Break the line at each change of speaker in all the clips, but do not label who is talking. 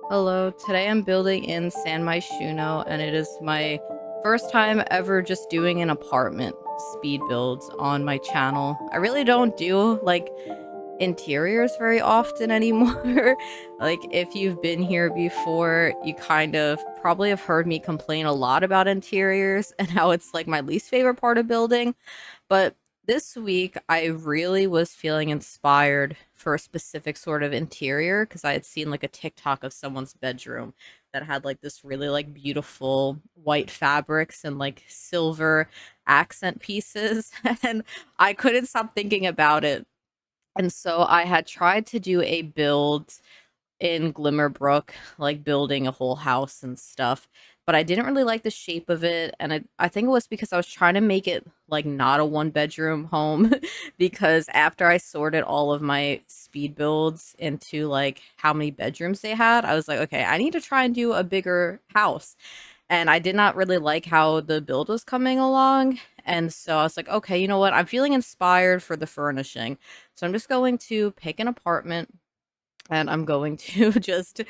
Hello, today I'm building in San Myshuno, and it is my first time ever just doing an apartment speed builds on my channel. I really don't do like interiors very often anymore. Like, if you've been here before, you kind of probably have heard me complain a lot about interiors and how it's like my least favorite part of building. But this week, I really was feeling inspired for a specific sort of interior because I had seen like a TikTok of someone's bedroom that had like this really like beautiful white fabrics and like silver accent pieces. And I couldn't stop thinking about it. And so I had tried to do a build in Glimmerbrook, like building a whole house and stuff. But I didn't really like the shape of it. And I think it was because I was trying to make it like not a one bedroom home. Because after I sorted all of my speed builds into like how many bedrooms they had, I was like, okay, I need to try and do a bigger house. And I did not really like how the build was coming along. And so I was like, okay, you know what? I'm feeling inspired for the furnishing. So I'm just going to pick an apartment and I'm going to just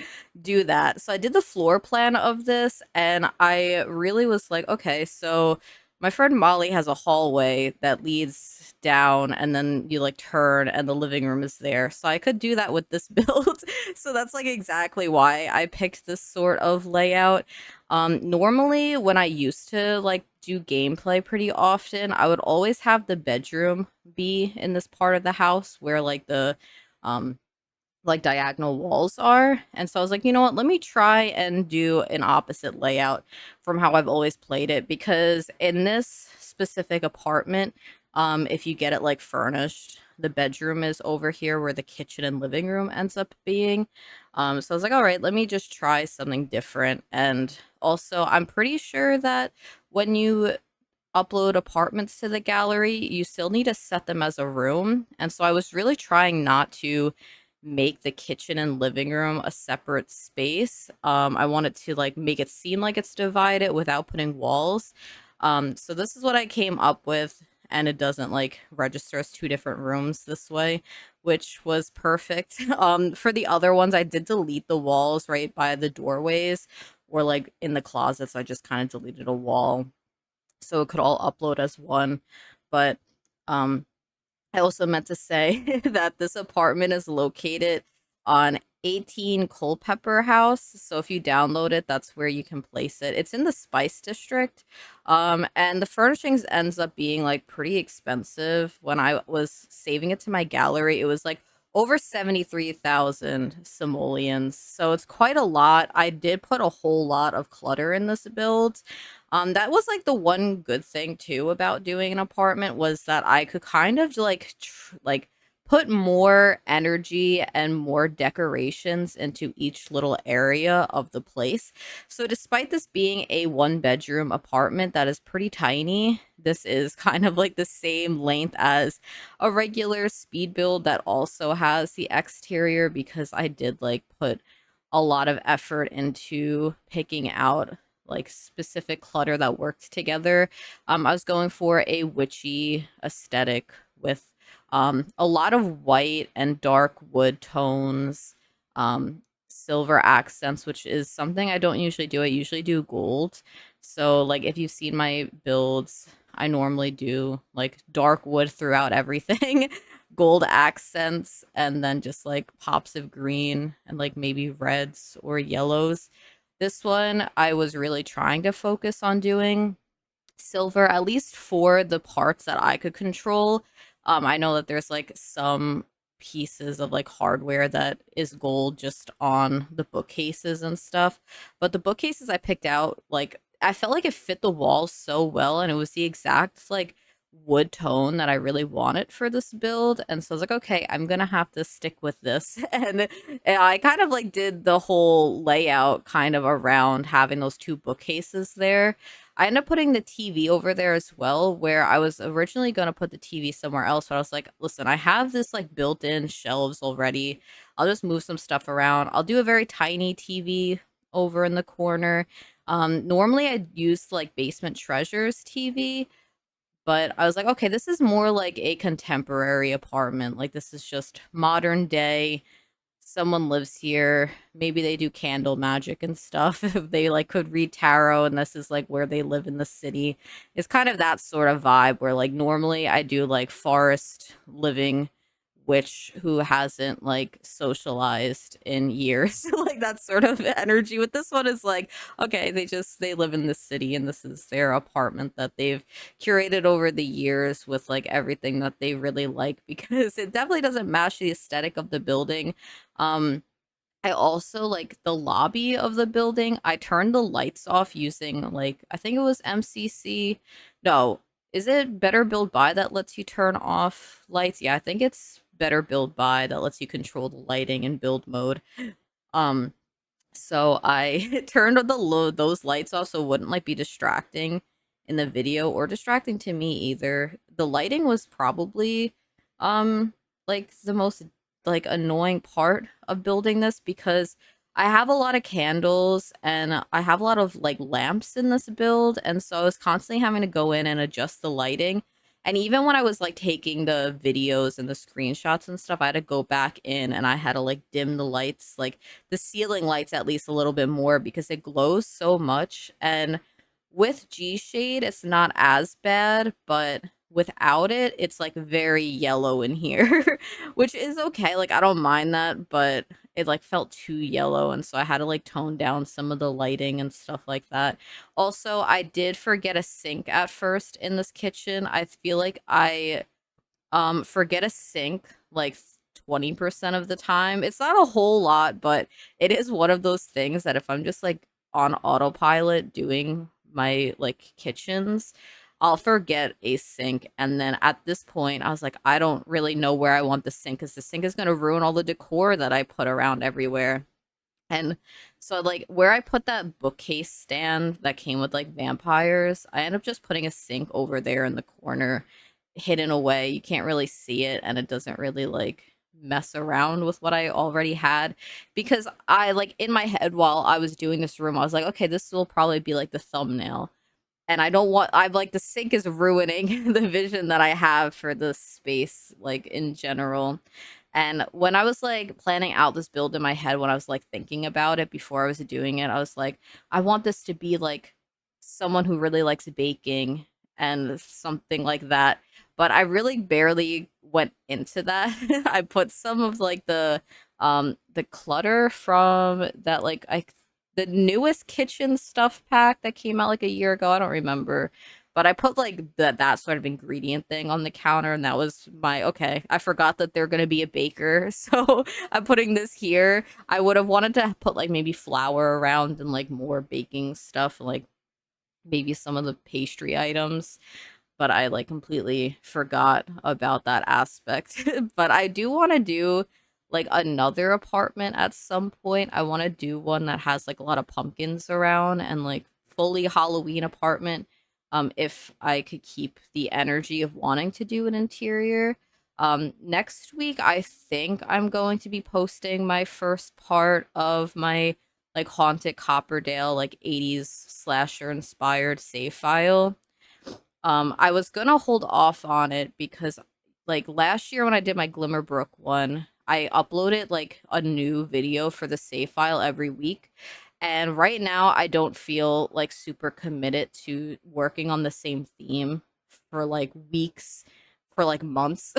do that. So I did the floor plan of this, and I really was like, okay, so my friend Molly has a hallway that leads down, and then you like turn, and the living room is there. So I could do that with this build. So that's like exactly why I picked this sort of layout. Normally, when I used to like do gameplay pretty often, I would always have the bedroom be in this part of the house where um like diagonal walls are. And so I was like, you know what, let me try and do an opposite layout from how I've always played it, because in this specific apartment, if you get it like furnished, the bedroom is over here where the kitchen and living room ends up being. So I was like, all right, let me just try something different. And also, I'm pretty sure that when you upload apartments to the gallery, you still need to set them as a room. And so I was really trying not to make the kitchen and living room a separate space. I wanted to like make it seem like it's divided without putting walls. So this is what I came up with, and it doesn't like register as two different rooms this way, which was perfect. For the other ones, I did delete the walls right by the doorways or like in the closets. I just kind of deleted a wall so it could all upload as one. But um I also meant to say that this apartment is located on 18 Culpeper House. So if you download it, that's where you can place it. It's in the Spice District. And the furnishings ends up being like pretty expensive. When I was saving it to my gallery, it was like over 73,000 simoleons. So it's quite a lot. I did put a whole lot of clutter in this build. That was like the one good thing too about doing an apartment, was that I could kind of like put more energy and more decorations into each little area of the place. So despite this being a one bedroom apartment that is pretty tiny, this is kind of like the same length as a regular speed build that also has the exterior, because I did like put a lot of effort into picking out like specific clutter that worked together. I was going for a witchy aesthetic with a lot of white and dark wood tones, silver accents, which is something I don't usually do. I usually do gold. So, like, if you've seen my builds, I normally do like dark wood throughout everything, gold accents, and then just like pops of green and like maybe reds or yellows. This one, I was really trying to focus on doing silver, at least for the parts that I could control. I know that there's like some pieces of like hardware that is gold just on the bookcases and stuff. But the bookcases I picked out, like, I felt like it fit the walls so well, and it was the exact like wood tone that I really wanted for this build. And so I was like, okay, I'm gonna have to stick with this. And I kind of like did the whole layout kind of around having those two bookcases there. I ended up putting the TV over there as well, where I was originally going to put the TV somewhere else, but I was like, listen, I have this like built-in shelves already. I'll just move some stuff around. I'll do a very tiny TV over in the corner. Normally I'd use like Basement Treasures TV, but I was like, okay, this is more like a contemporary apartment. Like, this is just modern day, someone lives here, maybe they do candle magic and stuff. If they like could read tarot and this is like where they live in the city. It's kind of that sort of vibe where like normally I do like forest living witch who hasn't like socialized in years. Like that sort of energy. With this one is like, okay, they live in the city and this is their apartment that they've curated over the years with like everything that they really like, because it definitely doesn't match the aesthetic of the building. um I also like the lobby of the building. I turned the lights off using like, I think it was MCC. No, is it Better Build By that lets you turn off lights? Yeah, I think it's Better Build By that lets you control the lighting in build mode. Um so I turned those lights off so it wouldn't like be distracting in the video or distracting to me either. The lighting was probably um like the most like annoying part of building this, because I have a lot of candles and I have a lot of like lamps in this build, and so I was constantly having to go in and adjust the lighting. And even when I was like taking the videos and the screenshots and stuff, I had to go back in and I had to like dim the lights, like the ceiling lights at least a little bit more, because it glows so much. And with G shade it's not as bad, but without it it's like very yellow in here. Which is okay, like I don't mind that, but it like felt too yellow, and so I had to like tone down some of the lighting and stuff like that. Also, I did forget a sink at first in this kitchen. I feel like I forget a sink like 20% of the time. It's not a whole lot, but it is one of those things that if I'm just like on autopilot doing my like kitchens, I'll forget a sink. And then at this point, I was like, I don't really know where I want the sink, because the sink is going to ruin all the decor that I put around everywhere. And so, like, where I put that bookcase stand that came with like vampires, I end up just putting a sink over there in the corner, hidden away. You can't really see it, and it doesn't really like mess around with what I already had. Because I like in my head while I was doing this room, I was like, okay, this will probably be like the thumbnail. And I don't want, I'm like, the sink is ruining the vision that I have for the space, like in general. And when I was like planning out this build in my head, when I was like thinking about it before I was doing it, I was like, I want this to be like someone who really likes baking and something like that. But I really barely went into that. I put some of like the clutter from that, like I the newest kitchen stuff pack that came out like a year ago. I don't remember. But I put like that sort of ingredient thing on the counter, and that was my okay. I forgot that they're gonna be a baker, so I'm putting this here. I would have wanted to put like maybe flour around and like more baking stuff, like maybe some of the pastry items, but I like completely forgot about that aspect. But I do want to do like another apartment at some point. I want to do one that has like a lot of pumpkins around and like fully Halloween apartment. If I could keep the energy of wanting to do an interior. Next week I think I'm going to be posting my first part of my like haunted Copperdale like 80s slasher inspired save file. I was gonna hold off on it because, like, last year when I did my Glimmerbrook one, I uploaded like a new video for the save file every week. And right now, I don't feel like super committed to working on the same theme for like weeks, for like months.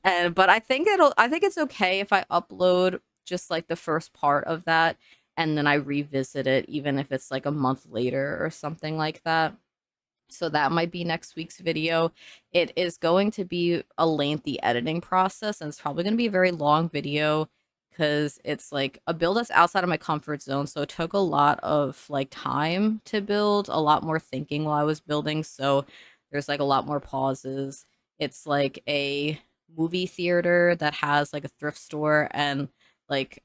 And but I think it's okay if I upload just like the first part of that and then I revisit it, even if it's like a month later or something like that. So that might be next week's video. It is going to be a lengthy editing process, and it's probably going to be a very long video because it's like a build that's outside of my comfort zone. So it took a lot of like time to build, a lot more thinking while I was building. So there's like a lot more pauses. It's like a movie theater that has like a thrift store and like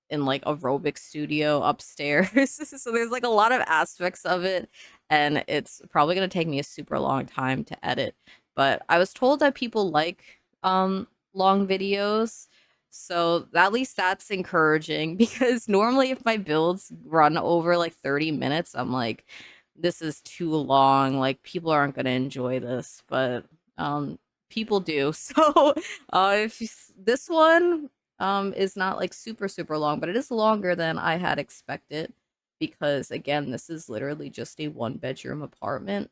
in like aerobic studio upstairs. So there's like a lot of aspects of it, and it's probably going to take me a super long time to edit. But I was told that people like long videos, so at least that's encouraging because normally if my builds run over like 30 minutes, I'm like, this is too long, like people aren't going to enjoy this. But people do. So if this one, is not like super long, but it is longer than I had expected because again, this is literally just a one bedroom apartment.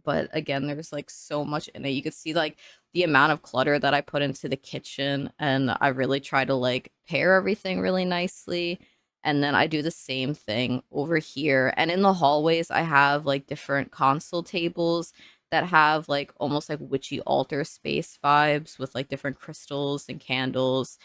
But again, there's like so much in it. You could see like the amount of clutter that I put into the kitchen, and I really try to like pair everything really nicely. And then I do the same thing over here. And in the hallways, I have like different console tables that have like almost like witchy altar space vibes with like different crystals and candles,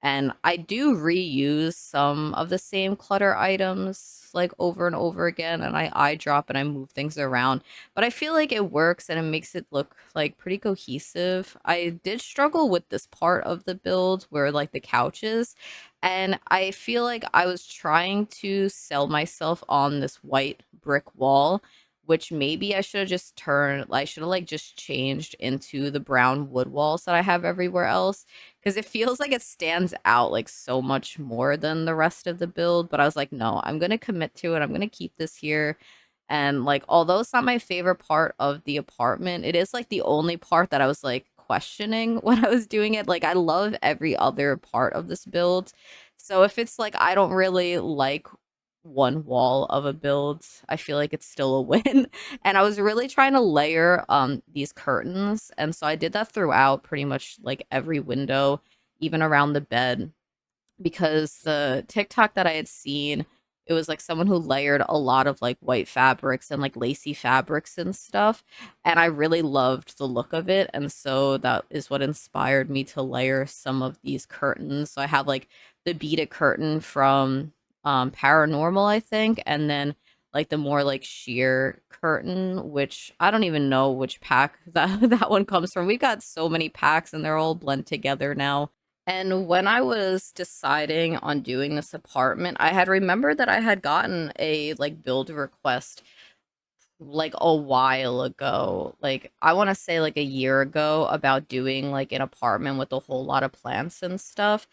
and I do reuse some of the same clutter items like over and over again, and I drop and I move things around. But I feel like it works and it makes it look like pretty cohesive. I did struggle with this part of the build where like the couches, and I feel like I was trying to sell myself on this white brick wall, which maybe I should have like just changed into the brown wood walls that I have everywhere else, because it feels like it stands out like so much more than the rest of the build. But I was like, no, I'm gonna commit to it. I'm gonna keep this here. And like, although it's not my favorite part of the apartment, it is like the only part that I was like questioning when I was doing it. Like, I love every other part of this build. So if it's like I don't really like one wall of a build, I feel like it's still a win. And I was really trying to layer these curtains, and so I did that throughout pretty much like every window, even around the bed, because the TikTok that I had seen, it was like someone who layered a lot of like white fabrics and like lacy fabrics and stuff. And I really loved the look of it. And so that is what inspired me to layer some of these curtains. So I have like the beaded curtain from Paranormal, I think, and then like the more like sheer curtain, which I don't even know which pack that one comes from. We've got so many packs and they're all blend together now. And when I was deciding on doing this apartment, I had remembered that I had gotten a like build request like a while ago. Like I want to say like a year ago about doing like an apartment with a whole lot of plants and stuff.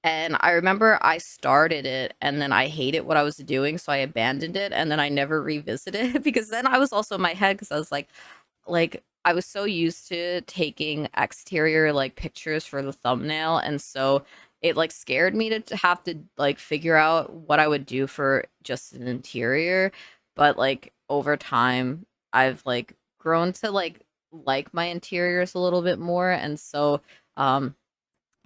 And I remember I started it and then I hated what I was doing, so I abandoned it and then I never revisited it because then I was also in my head because I was like I was so used to taking exterior like pictures for the thumbnail, and so it like scared me to have to like figure out what I would do for just an interior. But like over time I've like grown to like my interiors a little bit more, and so um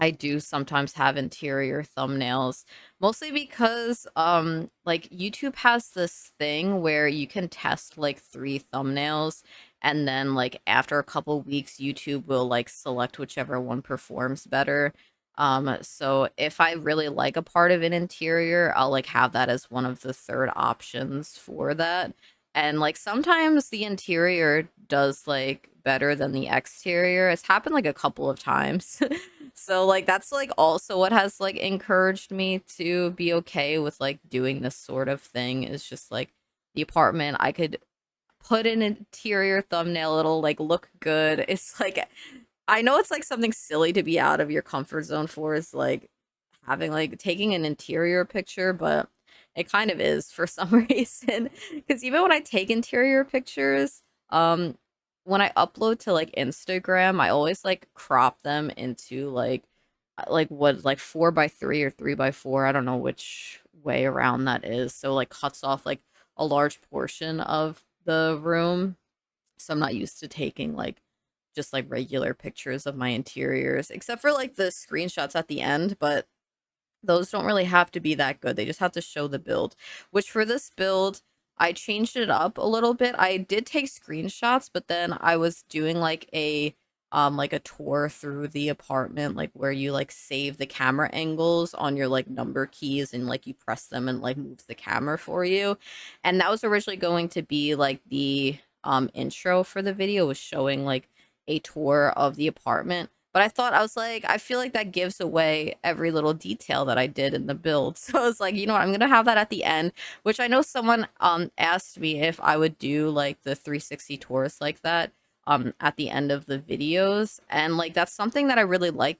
I do sometimes have interior thumbnails, mostly because like YouTube has this thing where you can test like 3 thumbnails, and then like after a couple weeks YouTube will like select whichever one performs better. So if I really like a part of an interior, I'll like have that as one of the third options for that. And like sometimes the interior does like better than the exterior. It's happened like a couple of times. So like that's like also what has like encouraged me to be okay with like doing this sort of thing, is just like the apartment. I could put an interior thumbnail, it'll like look good. It's like I know it's like something silly to be out of your comfort zone for, is like having like taking an interior picture, but it kind of is for some reason. Because even when I take interior pictures, um, when I upload to like Instagram, I always like crop them into like what like 4 by 3 or 3 by 4. I don't know which way around that is. So like cuts off like a large portion of the room. So I'm not used to taking like just like regular pictures of my interiors, except for like the screenshots at the end, but those don't really have to be that good. They just have to show the build, which for this build, I changed it up a little bit. I did take screenshots, but then I was doing like a tour through the apartment, like where you like save the camera angles on your like number keys and like you press them and like moves the camera for you. And that was originally going to be like the intro for the video, was showing like a tour of the apartment. But I thought, I was like, I feel like that gives away every little detail that I did in the build. So I was like, you know what, I'm gonna have that at the end, which I know someone asked me if I would do like the 360 tours like that at the end of the videos. And like that's something that I really like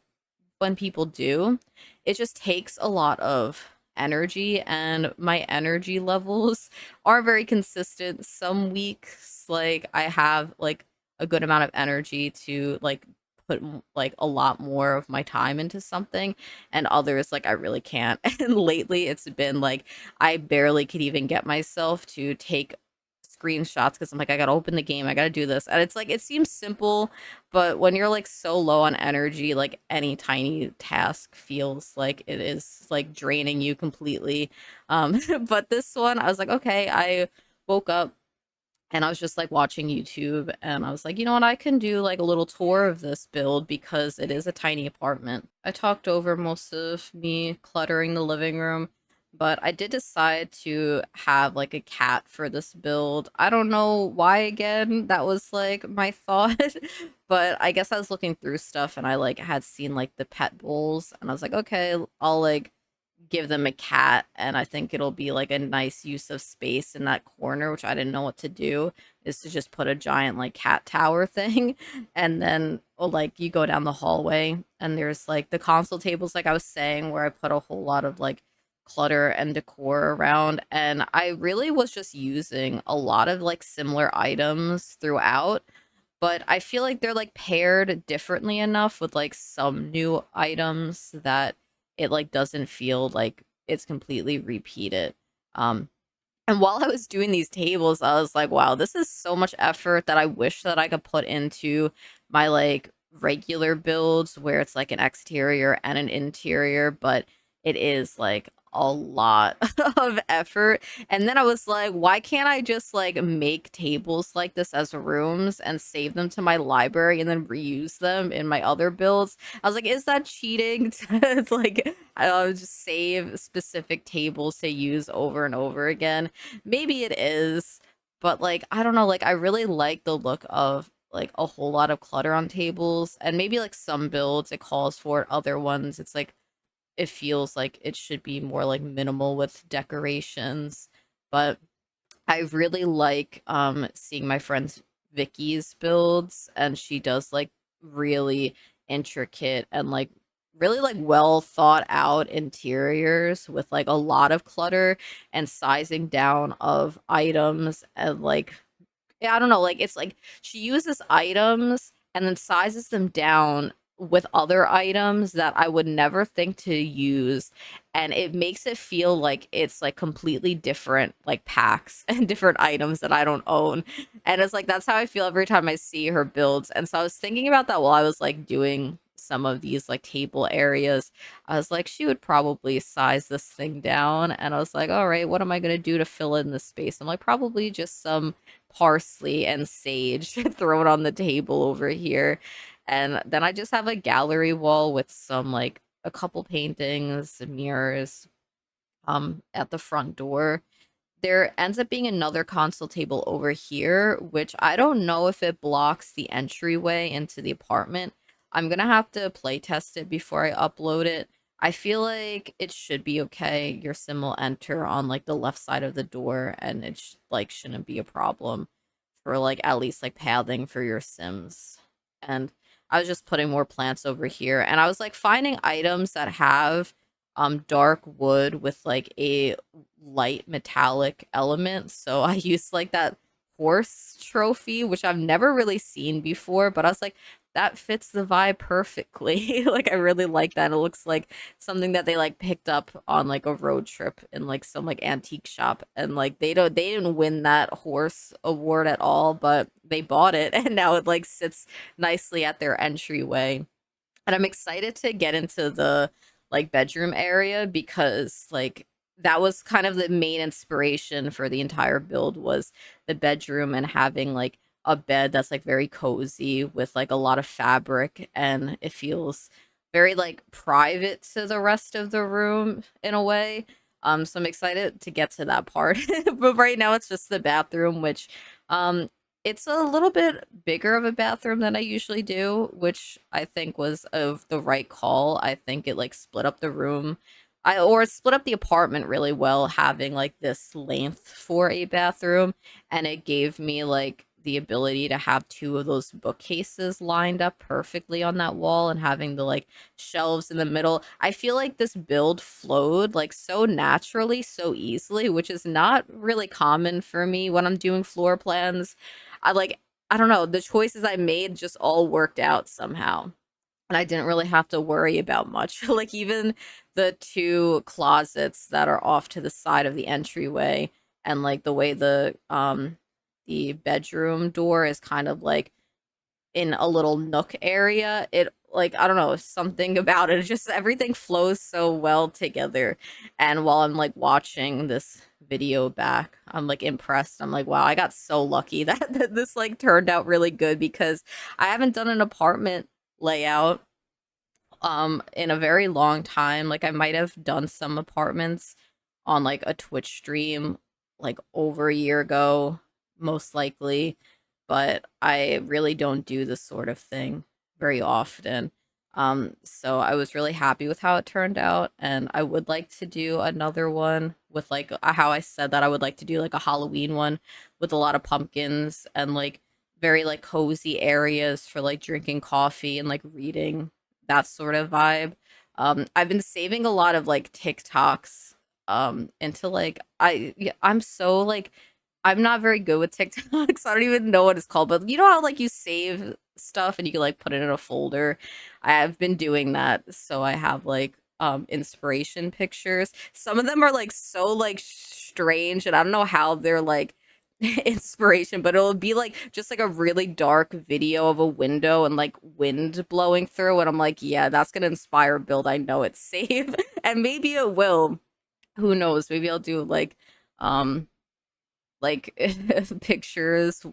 when people do. It just takes a lot of energy, and my energy levels are very consistent. Some weeks like I have like a good amount of energy to like put like a lot more of my time into something, and others like I really can't. And lately it's been like I barely could even get myself to take screenshots because I'm like, I gotta open the game, I gotta do this. And it's like it seems simple, but when you're like so low on energy, like any tiny task feels like it is like draining you completely. But this one, I was like, okay, I woke up and I was just like watching YouTube and I was like, you know what, I can do like a little tour of this build because it is a tiny apartment. I talked over most of me cluttering the living room, but I did decide to have like a cat for this build. I don't know why again, that was like my thought, but I guess I was looking through stuff and I like had seen like the pet bowls and I was like, okay, I'll like give them a cat, and I think it'll be like a nice use of space in that corner, which I didn't know what to do, is to just put a giant like cat tower thing. And then like you go down the hallway and there's like the console tables like I was saying where I put a whole lot of like clutter and decor around, and I really was just using a lot of like similar items throughout, but I feel like they're like paired differently enough with like some new items that it like doesn't feel like it's completely repeated. Um and while I was doing these tables, I was like, wow, this is so much effort that I wish that I could put into my like regular builds where it's like an exterior and an interior, but it is like a lot of effort. And then I was like, why can't I just like make tables like this as rooms and save them to my library and then reuse them in my other builds? I was like, is that cheating to like just save specific tables to use over and over again? Maybe it is, but like I don't know, like I really like the look of like a whole lot of clutter on tables, and maybe like some builds it calls for it, other ones it's like it feels like it should be more like minimal with decorations. But I really like seeing my friend's Vicky's builds, and she does like really intricate and like really like well thought out interiors with like a lot of clutter and sizing down of items, and like yeah, I don't know, like, it's like she uses items and then sizes them down with other items that I would never think to use, and it makes it feel like it's, like, completely different, like, packs and different items that I don't own, and it's like, that's how I feel every time I see her builds. And so I was thinking about that while I was, like, doing some of these, like, table areas. I was like, "She would probably size this thing down," and I was like, "Alright, what am I gonna do to fill in the space?" I'm like, "Probably just some parsley and sage thrown on the table over here." And then I just have a gallery wall with some like a couple paintings, mirrors at the front door. There ends up being another console table over here, which I don't know if it blocks the entryway into the apartment. I'm gonna have to play test it before I upload it. I feel like it should be okay. Your sim will enter on like the left side of the door, and it like shouldn't be a problem for like at least like pathing for your sims. And I was just putting more plants over here, and I was like finding items that have dark wood with like a light metallic element. So I used like that horse trophy, which I've never really seen before, but I was like, that fits the vibe perfectly. Like I really like that. It looks like something that they like picked up on like a road trip in like some like antique shop, and like they didn't win that horse award at all, but they bought it and now it like sits nicely at their entryway. And I'm excited to get into the like bedroom area because like that was kind of the main inspiration for the entire build was the bedroom and having like a bed that's like very cozy with like a lot of fabric, and it feels very like private to the rest of the room in a way. So I'm excited to get to that part. But right now it's just the bathroom, which um it's a little bit bigger of a bathroom than I usually do, which I think was of the right call. I think it like split up the room. Or split up the apartment really well, having like this length for a bathroom, and it gave me like the ability to have two of those bookcases lined up perfectly on that wall and having the like shelves in the middle. I feel like this build flowed like so naturally, so easily, which is not really common for me when I'm doing floor plans. I like I don't know, the choices I made just all worked out somehow. and I didn't really have to worry about much. Like even the two closets that are off to the side of the entryway, and like the way the bedroom door is kind of like in a little nook area. It like I don't know, something about it. Just everything flows so well together. And while I'm like watching this video back, I'm like impressed. I'm like, wow, I got so lucky that this like turned out really good because I haven't done an apartment layout in a very long time. Like I might have done some apartments on like a Twitch stream like over a year ago, most likely, but I really don't do this sort of thing very often. So I was really happy with how it turned out, and I would like to do another one with like how I said that I would like to do like a Halloween one with a lot of pumpkins and like very like cozy areas for like drinking coffee and like reading, that sort of vibe. I've been saving a lot of like TikToks into like I'm so like I'm not very good with TikToks. I don't even know what it's called, but you know how like you save stuff and you can like put it in a folder. I have been doing that, so I have like inspiration pictures. Some of them are like so like strange, and I don't know how they're like inspiration, but it'll be like just like a really dark video of a window and like wind blowing through, and I'm like, yeah, that's gonna inspire a build. I know it's safe, and maybe it will. Who knows? Maybe I'll do um like pictures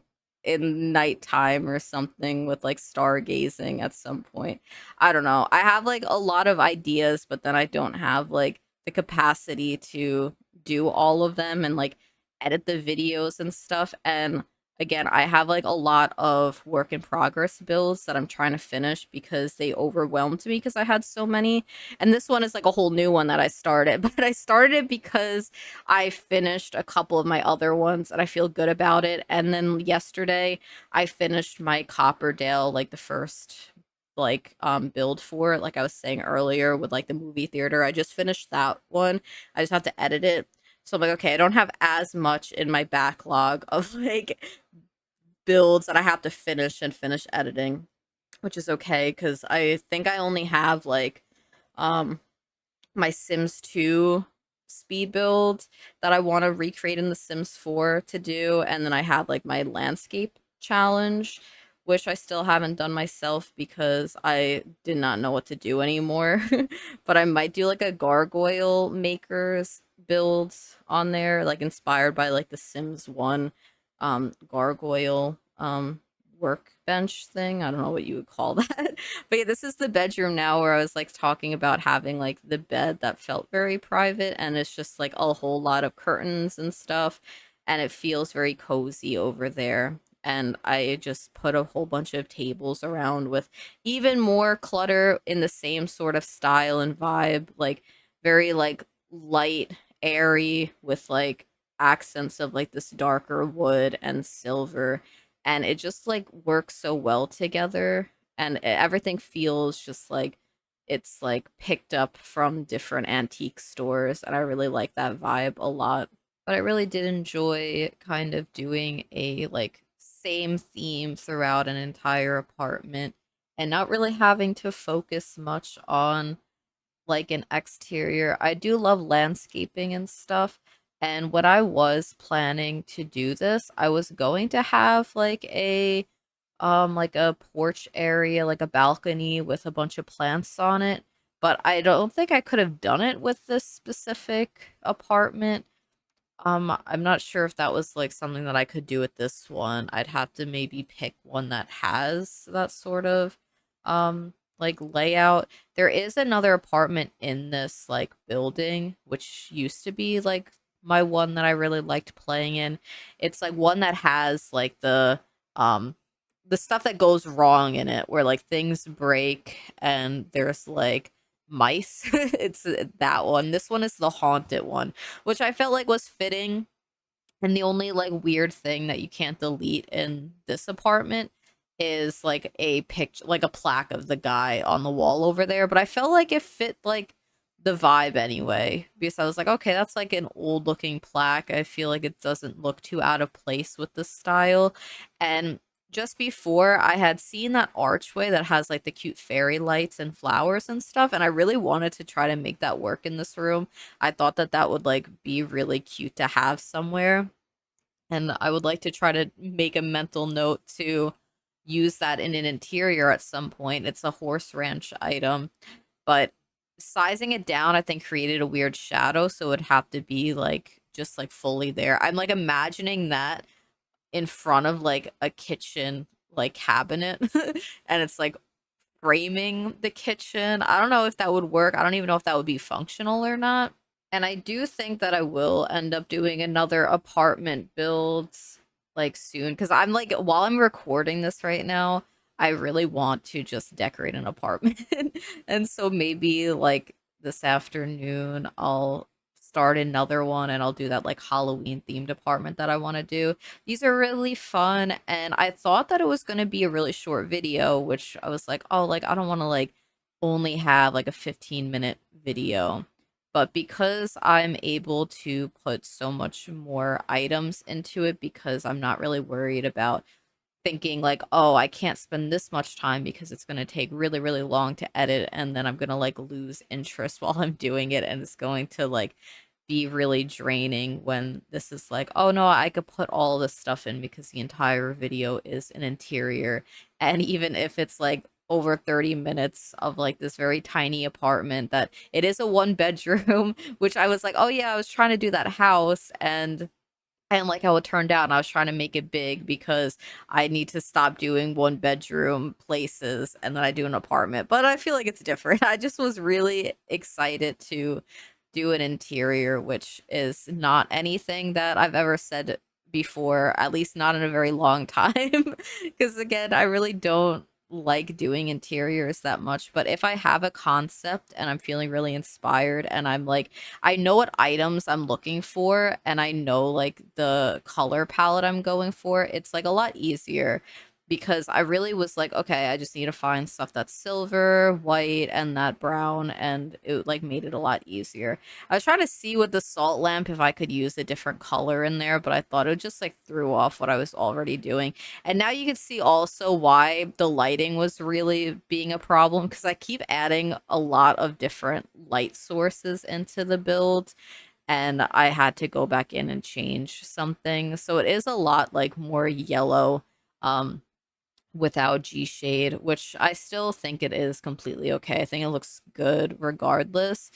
in nighttime or something with like stargazing at some point. I don't know. I have like a lot of ideas, but then I don't have like the capacity to do all of them and like edit the videos and stuff. And again, I have like a lot of work in progress builds that I'm trying to finish because they overwhelmed me because I had so many. And this one is like a whole new one that I started, but I started it because I finished a couple of my other ones and I feel good about it. And then yesterday I finished my Copperdale, like the first build for it, like I was saying earlier with like the movie theater. I just finished that one. I just have to edit it. So I'm like, okay, I don't have as much in my backlog of like builds that I have to finish and finish editing, which is okay because I think I only have like um my Sims 2 speed build that I want to recreate in the Sims 4 to do. And then I have like my landscape challenge, which I still haven't done myself because I did not know what to do anymore. But I might do like a gargoyle makers build on there, like inspired by like the Sims 1 gargoyle workbench thing. I don't know what you would call that. But yeah, this is the bedroom now where I was like talking about having like the bed that felt very private, and it's just like a whole lot of curtains and stuff, and it feels very cozy over there. And I just put a whole bunch of tables around with even more clutter in the same sort of style and vibe, like very like light, airy with like accents of like this darker wood and silver, and it just like works so well together, and everything feels just like it's like picked up from different antique stores, and I really like that vibe a lot. But I really did enjoy kind of doing a like same theme throughout an entire apartment and not really having to focus much on like an exterior. I do love landscaping and stuff. And when I was planning to do this, I was going to have like a porch area, like a balcony with a bunch of plants on it, but I don't think I could have done it with this specific apartment. I'm not sure if that was like something that I could do with this one. I'd have to maybe pick one that has that sort of like layout. There is another apartment in this like building which used to be like my one that I really liked playing in. It's like one that has like um the stuff that goes wrong in it where like things break and there's like mice. It's that one. This one is the haunted one, which I felt like was fitting. And the only like weird thing that you can't delete in this apartment is like a picture, like a plaque of the guy on the wall over there. But I felt like it fit like the vibe anyway, because I was like, okay, that's like an old looking plaque. I feel like it doesn't look too out of place with the style. And just before I had seen that archway that has like the cute fairy lights and flowers and stuff, and I really wanted to try to make that work in this room. I thought that that would like be really cute to have somewhere, and I would like to try to make a mental note to use that in an interior at some point. It's a horse ranch item, but sizing it down, I think created a weird shadow, so it would have to be like just like fully there. I'm like imagining that in front of like a kitchen like cabinet and it's like framing the kitchen. I don't know if that would work. I don't even know if that would be functional or not. And I do think that I will end up doing another apartment build like soon because I'm like while I'm recording this right now, I really want to just decorate an apartment. And so maybe like this afternoon I'll start another one and I'll do that like Halloween themed apartment that I want to do. These are really fun and I thought that it was going to be a really short video, which I was like, "Oh, like I don't want to like only have like a 15-minute video." But because I'm able to put so much more items into it because I'm not really worried about thinking like, oh, I can't spend this much time because it's going to take really, really long to edit and then I'm going to like lose interest while I'm doing it and it's going to like be really draining when this is like, oh no, I could put all this stuff in because the entire video is an interior. And even if it's like over 30 minutes of like this very tiny apartment that it is a one bedroom, which I was like, oh yeah, I was trying to do that house and I didn't like how it turned out, and I was trying to make it big because I need to stop doing one bedroom places and then I do an apartment. But I feel like it's different. I just was really excited to do an interior, which is not anything that I've ever said before, at least not in a very long time. Because again, I really don't like doing interiors that much. But if I have a concept and I'm feeling really inspired and I'm like, I know what items I'm looking for and I know like the color palette I'm going for, it's like a lot easier because I really was like, okay, I just need to find stuff that's silver, white, and that brown, and it like made it a lot easier. I was trying to see with the salt lamp if I could use a different color in there, but I thought it just like threw off what I was already doing. And now you can see also why the lighting was really being a problem because I keep adding a lot of different light sources into the build and I had to go back in and change something. So it is a lot like more yellow without G shade, which I still think it is completely okay. I think it looks good regardless,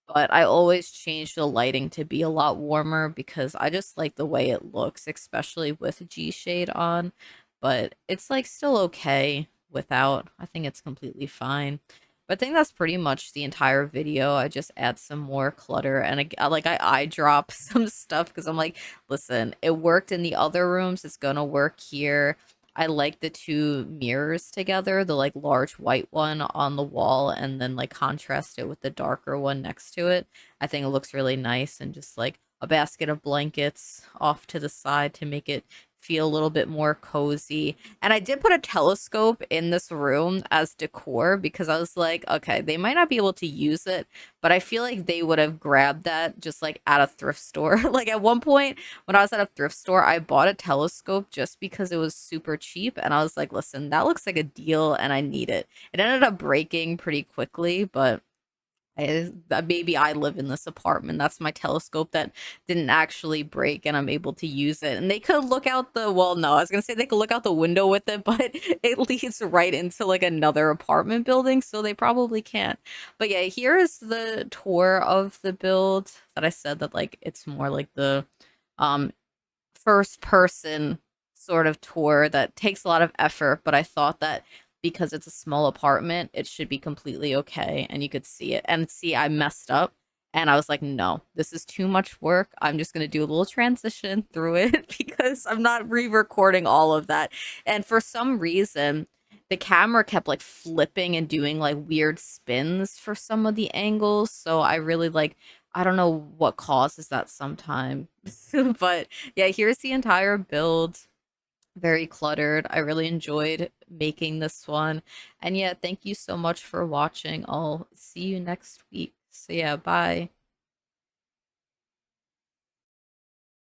but I always change the lighting to be a lot warmer because I just like the way it looks, especially with G shade on. But it's like still okay without. I think it's completely fine. But I think that's pretty much the entire video. I just add some more clutter and I eye drop some stuff because I'm like, listen, it worked in the other rooms. It's gonna work here. I like the two mirrors together, the like large white one on the wall and then like contrast it with the darker one next to it. I think it looks really nice and just like a basket of blankets off to the side to make it feel a little bit more cozy. And I did put a telescope in this room as decor because I was like, okay, they might not be able to use it, but I feel like they would have grabbed that just like at a thrift store. Like at one point when I was at a thrift store, I bought a telescope just because it was super cheap. And I was like, listen, that looks like a deal and I need it. It ended up breaking pretty quickly, but maybe I live in this apartment. That's my telescope that didn't actually break and I'm able to use it. And they could look out the, well, no, I was going to say they could look out the window with it, but it leads right into like another apartment building. So they probably can't. But yeah, here is the tour of the build that I said that like it's more like the um first person sort of tour that takes a lot of effort, but I thought that because it's a small apartment, it should be completely okay and you could see it. And see, I messed up and I was like, no, this is too much work. I'm just going to do a little transition through it because I'm not re-recording all of that. And for some reason, the camera kept like flipping and doing like weird spins for some of the angles. So I really like I don't know what causes that sometimes. But yeah, here's the entire build. Very cluttered. I really enjoyed making this one. And yeah, thank you so much for watching. I'll see you next week. So yeah, bye.